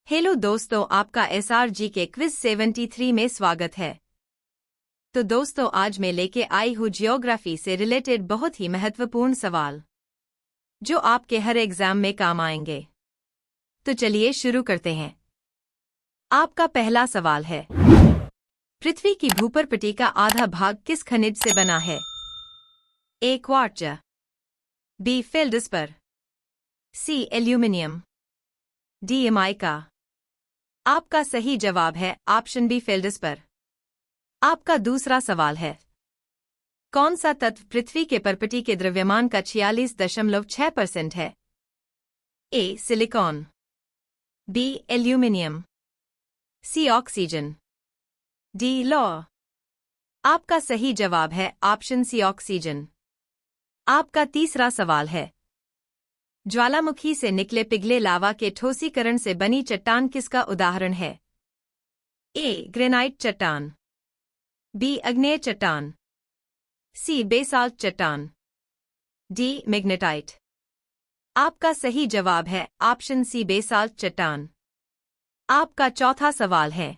Hello दोस्तों, आपका SRG के क्विज 73 में स्वागत है। तो दोस्तों, आज मैं लेके आई हूँ जियोग्राफी से रिलेटेड बहुत ही महत्वपूर्ण सवाल जो आपके हर एग्जाम में काम आएंगे। तो चलिए शुरू करते हैं। आपका पहला सवाल है, पृथ्वी की भूपर्पटी का आधा भाग किस खनिज से बना है? ए क्वार्ट्ज, बी फेल्डस्पर, सी एल्यूमिनियम, डी माइका। आपका सही जवाब है ऑप्शन बी फेल्डस्पर। आपका दूसरा सवाल है, कौन सा तत्व पृथ्वी के परपटी के द्रव्यमान का 46.6% है? A silicon, B aluminium, C oxygen, D लौह। आपका सही जवाब है ऑप्शन सी ऑक्सीजन। आपका तीसरा सवाल है, ज्वालामुखी से निकले पिघले लावा के ठोसीकरण से बनी चट्टान किसका उदाहरण है? ए ग्रेनाइट चट्टान, बी अग्नेय चट्टान, सी बेसाल्ट चट्टान, डी मैग्नेटाइट। आपका सही जवाब है ऑप्शन सी बेसाल्ट चट्टान। आपका चौथा सवाल है,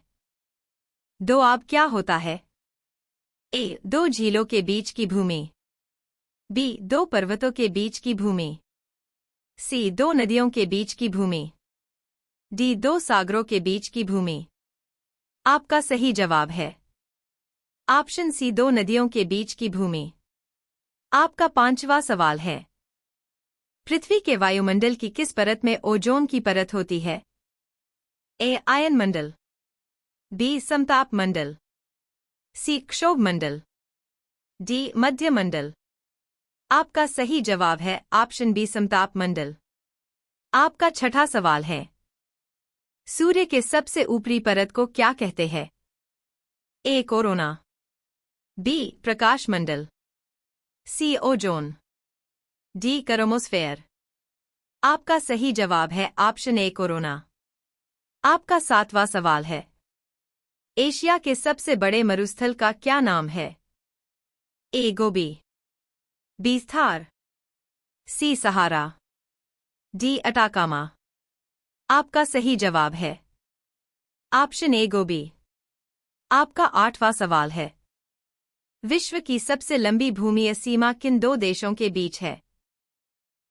दो आब क्या होता है? ए दो झीलों के बीच की भूमि, बी दो पर्वतों के बीच की भूमि, सी दो नदियों के बीच की भूमि, डी दो सागरों के बीच की भूमि। आपका सही जवाब है ऑप्शन सी दो नदियों के बीच की भूमि। आपका पांचवा सवाल है, पृथ्वी के वायुमंडल की किस परत में ओजोन की परत होती है? ए आयन मंडल, बी समताप मंडल, सी क्षोभ मंडल, डी मध्य मंडल। आपका सही जवाब है ऑप्शन बी समताप मंडल। आपका छठा सवाल है, सूर्य के सबसे ऊपरी परत को क्या कहते हैं? ए कोरोना, बी प्रकाश मंडल, सी ओजोन, डी क्रोमोस्फेयर। आपका सही जवाब है ऑप्शन ए कोरोना। आपका सातवां सवाल है, एशिया के सबसे बड़े मरुस्थल का क्या नाम है? ए गोबी, बी थार, सी सहारा, डी अटाकामा। आपका सही जवाब है ऑप्शन ए गोबी। आपका आठवां सवाल है, विश्व की सबसे लंबी भूमि सीमा किन दो देशों के बीच है?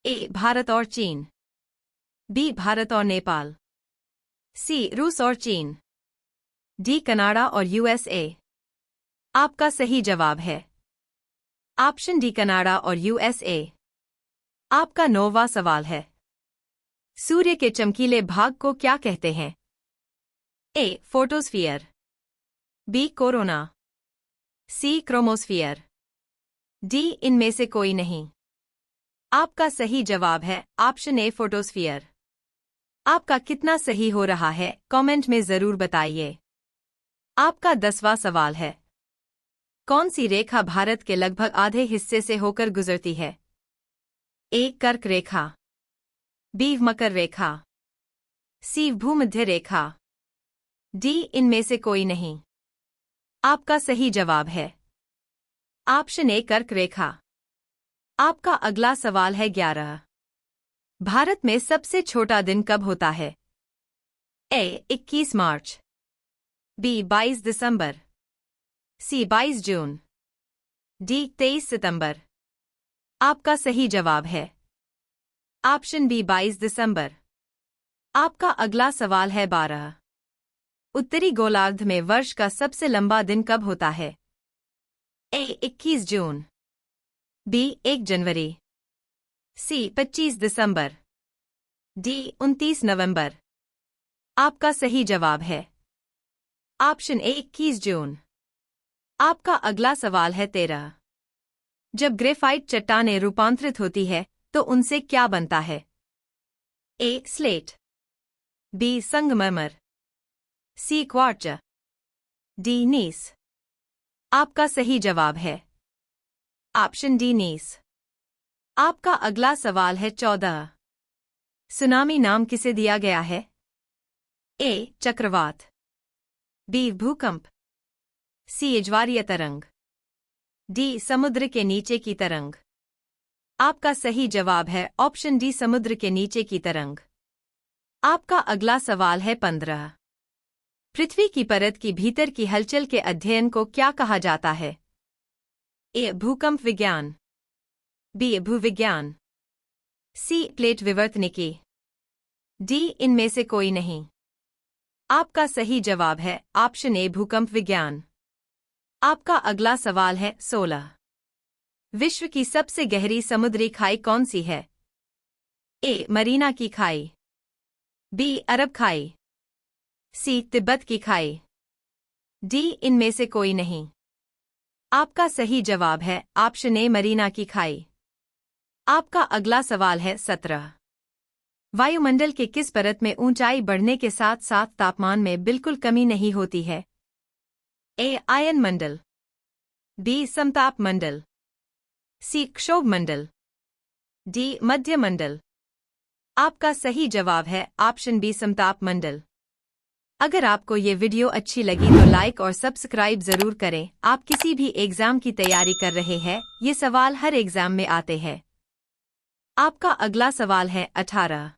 ए भारत और चीन, बी भारत और नेपाल, सी रूस और चीन, डी कनाडा और यूएसए। आपका सही जवाब है ऑप्शन डी कनाडा और यूएसए। आपका नौवां सवाल है, सूर्य के चमकीले भाग को क्या कहते हैं? ए फोटोस्फीयर, बी कोरोना, सी क्रोमोस्फीयर, डी इनमें से कोई नहीं। आपका सही जवाब है ऑप्शन ए फोटोस्फीयर। आपका कितना सही हो रहा है कमेंट में जरूर बताइए। आपका 10वां सवाल है, कौन सी रेखा भारत के लगभग आधे हिस्से से होकर गुजरती है? ए कर्क रेखा, बी मकर रेखा, सी भूमध्य रेखा, डी इनमें से कोई नहीं। आपका सही जवाब है ऑप्शन ए कर्क रेखा। आपका अगला सवाल है 11, भारत में सबसे छोटा दिन कब होता है? ए 21 मार्च, बी 22 दिसंबर, सी 22 जून, डी 23 सितंबर। आपका सही जवाब है ऑप्शन बी 22 दिसंबर। आपका अगला सवाल है 12, उत्तरी गोलार्ध में वर्ष का सबसे लंबा दिन कब होता है? ए 21 जून, बी 1 जनवरी, सी 25 दिसंबर, डी 29 नवंबर। आपका सही जवाब है ऑप्शन ए 21 जून। आपका अगला सवाल है 13, जब ग्रेफाइट चट्टानें रूपांतरित होती है तो उनसे क्या बनता है? ए स्लेट, बी संगमरमर, सी क्वार्ट्ज, डी नीस। आपका सही जवाब है ऑप्शन डी नीस। आपका अगला सवाल है 14, सुनामी नाम किसे दिया गया है? ए चक्रवात, बी भूकंप, सी ज्वारीय तरंग, डी समुद्र के नीचे की तरंग। आपका सही जवाब है ऑप्शन डी समुद्र के नीचे की तरंग। आपका अगला सवाल है 15। पृथ्वी की परत की भीतर की हलचल के अध्ययन को क्या कहा जाता है? ए. भूकंप विज्ञान, बी. भूविज्ञान, सी. Plate विवर्तनिकी, D. इनमें से कोई नहीं। आपका सही जवाब है ऑप्शन ए. भूकंप विज्ञान। आपका अगला सवाल है 16। विश्व की सबसे गहरी समुद्री खाई कौन सी है? ए. मरीना की खाई, बी. अरब खाई, सी. तिब्बत की खाई, डी. इनमें से कोई नहीं। आपका सही जवाब है ऑप्शन ए. मरीना की खाई। आपका अगला सवाल है 17। वायुमंडल के किस परत में ऊंचाई बढ़ने के साथ साथ तापमान में बिल्कुल कमी नहीं होती है? ए. आयन मंडल, बी. समताप मंडल, सी. क्षोभ मंडल, डी. मध्य मंडल। आपका सही जवाब है ऑप्शन बी. समताप मंडल। अगर आपको ये वीडियो अच्छी लगी तो लाइक और सब्सक्राइब जरूर करें। आप किसी भी एग्जाम की तैयारी कर रहे हैं, ये सवाल हर एग्जाम में आते हैं। आपका अगला सवाल है 18।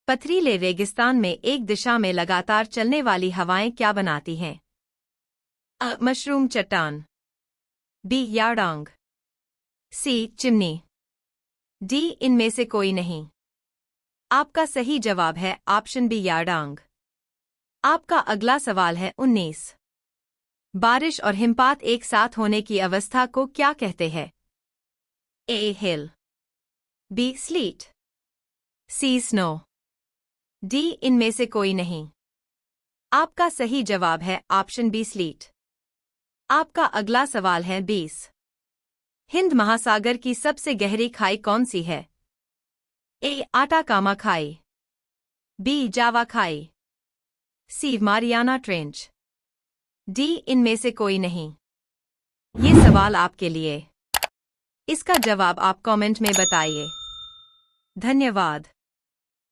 पथरीले रेगिस्तान में एक दिशा में लगातार चलने वाली हवाएं क्या बनाती हैं? अ. मशरूम चट्टान, B. Yardang, C. Chimney, D. इनमें से कोई नहीं। आपका सही जवाब है ऑप्शन बी. यार्डांग। आपका अगला सवाल है 19। बारिश और हिमपात एक साथ होने की अवस्था को क्या कहते हैं? A. Hill, B. Sleet, C. Snow, D. इनमें से कोई नहीं। आपका सही जवाब है ऑप्शन बी. स्लीट। आपका अगला सवाल है 20। हिंद महासागर की सबसे गहरी खाई कौन सी है? ए. आटाकामा खाई, बी. जावा खाई, सी. Mariana trench, D. इनमें से कोई नहीं। ये सवाल आपके लिए। इसका जवाब आप कमेंट में बताइए। धन्यवाद।